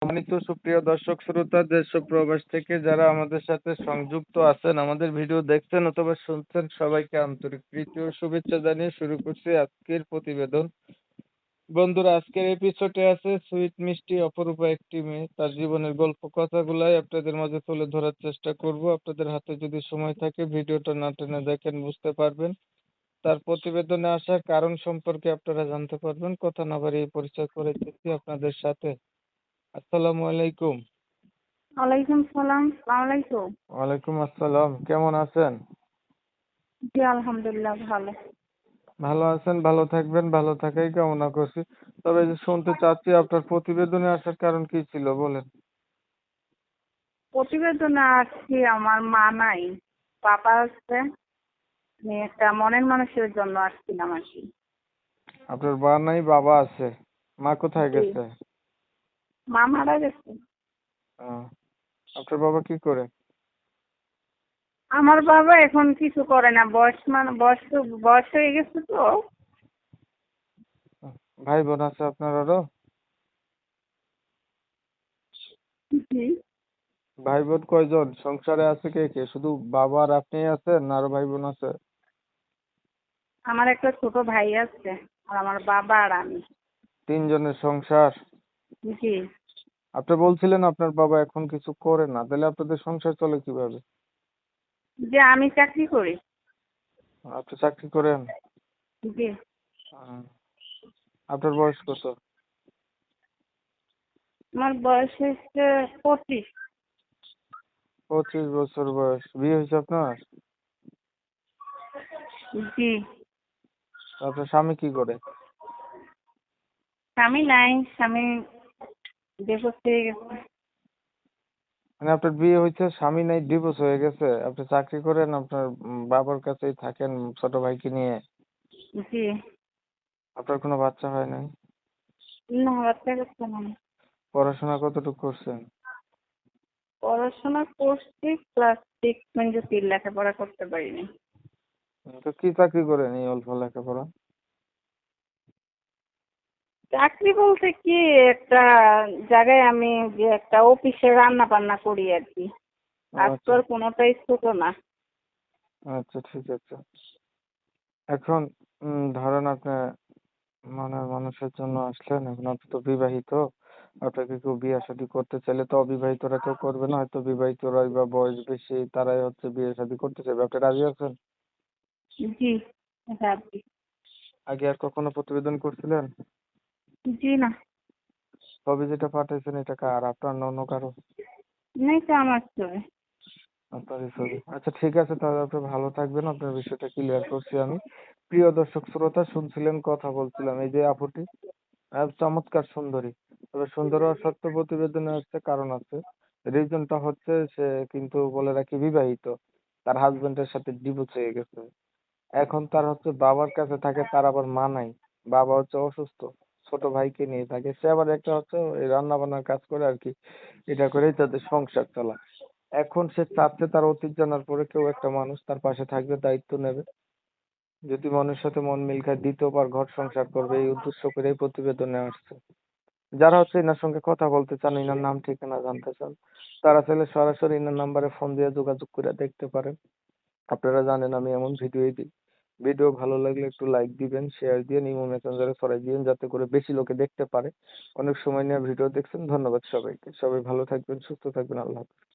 সম্মানিত সুপ্রিয় দর্শক শ্রোতা, দেশ ও প্রবাস থেকে যারা আমাদের সাথে সংযুক্ত আছেন, আমাদের ভিডিও দেখছেন অথবা শুনছেন, সবাইকে আন্তরিক প্রীতি ও শুভেচ্ছা জানিয়ে শুরু করছি আজকের প্রতিবেদন। বন্ধুরা, আজকের এপিসোডে আছে সুইট মিষ্টি অপরূপা একটি মেয়ে। তার জীবনের গল্প কথাগুলাই আপনাদের মাঝে তুলে ধরার চেষ্টা করব। আপনাদের হাতে যদি সময় থাকে ভিডিওটা না টেনে দেখেন, বুঝতে পারবেন। তার প্রতিবেদনে আসার কারণ সম্পর্কে আপনারা জানতে পারবেন। কথা না বাড়িয়ে পরিচয় করে দিচ্ছি আপনাদের সাথে। আসসালামু আলাইকুম। ওয়ালাইকুম সালাম। সালাম আলাইকুম। ওয়ালাইকুম আসসালাম। কেমন আছেন? জি আলহামদুলিল্লাহ ভালো। ভালো আছেন, ভালো থাকবেন, ভালো থাকাই কামনা করছি। তবে এই যে শুনতে চাচ্ছি, আপনার প্রতিবেদনে আসার কারণ কি ছিল বলেন। প্রতিবেদনে আসছি, আমার মা নাই, পাপা আছে। আমি একটা মনের মানুষের জন্য আসছিলাম আর কি। আপনার মা নাই, বাবা আছে। মা কোথায় জি, গেছে? মা মারা গেছে। আহ, আপনার বাবা কি করে? আমার বাবা এখন কিছু করে না, বয়স হয়ে গেছে তো। আহ, ভাই বোন আছে আপনার আরো? জি, ভাই বোন কয়জন? সংসারে আছে কে কে? শুধু বাবা আর আপনি আছেন না আরো ভাই বোন আছে? আমার একটা ছোট ভাই আছে, আর আমার বাবা আর আমি। তিনজনের সংসার? জি, আপনি বলছিলেন আপনার বাবা এখন কিছু করে না, তাহলে আপনাদের সংসার চলে কিভাবে? যে আমি চাকরি করি। আপনি চাকরি করেন? জি, আহ, আপনার বয়স কত? আমার বয়স হচ্ছে 25। 25 বছর বয়স। বিয়ে হয়েছে আপনার? জি, আপনার স্বামী কি করে? স্বামী নাই, স্বামী ডিভোর্স হয়ে গেছে। মানে আপনার বিয়ে হয়েছে, স্বামী নাই, ডিভোর্স হয়ে গেছে, আপনি চাকরি করেন, আপনার বাবার কাছেই থাকেন ছোট ভাইকে নিয়ে। জি, আপনার কোনো বাচ্চা হয় নাই? না বাচ্চা কাচ্চা নাই। পড়াশোনা কতটুকু করছেন? পড়াশোনা করছি ক্লাস 6 পর্যন্ত, লেখাপড়া করতে পারিনি। তো কি চাকরি করেন এই অল্প লেখাপড়া? চাকরি বলতে কি, একটা জায়গায় আমি যে একটা অফিসে রান্না বান্না করি আর কি। কাজ তো আচ্ছা আর কোনোটাই ছোট না। আচ্ছা, ঠিক আছে। এখন ধরেন আপনি মনের মানুষের জন্য আসলেন, এখন আপনি তো বিবাহিত। আপনাকে কেউ বিয়ে শাদী করতে চাইলে তো অবিবাহিতরা কেউ করবে না, হয়তো বিবাহিতরাই বা বয়স বেশি তারাই হচ্ছে বিয়ে শাদী করতে চাইবে। আপনি রাজি আছেন? জি, রাজি। আগে আর কখনো প্রতিবেদন করছিলেন? জি না, ছবি যেটা পাঠাইছেন এটা কার, আপনার না অন্য কারো? নেই তো আমার ছবি। আপনারই ছবি। আচ্ছা ঠিক আছে, তাহলে আপনি ভালো থাকবেন, আপনার বিষয়টা ক্লিয়ার করছি আমি। প্রিয় দর্শক শ্রোতা, শুনছিলেন, কথা বলছিলাম, এই যে আপুটি চমৎকার সুন্দরী। তবে সুন্দর হওয়া সত্ত্বেও প্রতিবেদনে হচ্ছে কারণ আছে। রিজনটা হচ্ছে সে কিন্তু বলে রাখি বিবাহিত। তার হাজবেন্ডের সাথে ডিভোর্স হয়ে গেছে। এখন তার হচ্ছে বাবার কাছে থাকে, তার আবার মা নাই। বাবা হচ্ছে অসুস্থ। ছোট ভাইকে নিয়ে থাকে। সে আবার একটা হচ্ছে ওই রান্না বান্নার কাজ করে আর কি। এটা করেই তাদের সংসার চালায়। এখন সে চাচ্ছে তার অতীত জানার পরে কেউ একটা মানুষ তার পাশে থাকবে, দায়িত্ব নেবে। যদি মনের সাথে মন মিল খায়, দ্বিতীয়বার ঘর সংসার করবে, এই উদ্দেশ্য করে এই প্রতিবেদনে আসছে। যারা হচ্ছে এনার সঙ্গে কথা বলতে চান, এনার নাম ঠিকানা জানতে চান, তারা চাইলে সরাসরি এনার নাম্বারে ফোন দিয়ে যোগাযোগ করে দেখতে পারেন। আপনারা জানেন আমি এমন ভিডিওই দিই। ভিডিও ভালো লাগলে একটু লাইক দিবেন, শেয়ার দিয়ে ইমো মেসেঞ্জারে ছড়াই দিবেন, যাতে করে বেশি লোকে দেখতে পারে। অনেক সময় নিয়ে ভিডিও দেখছেন, ধন্যবাদ সবাইকে। সবাই ভালো থাকবেন, সুস্থ থাকবেন, আল্লাহ হাফেজ।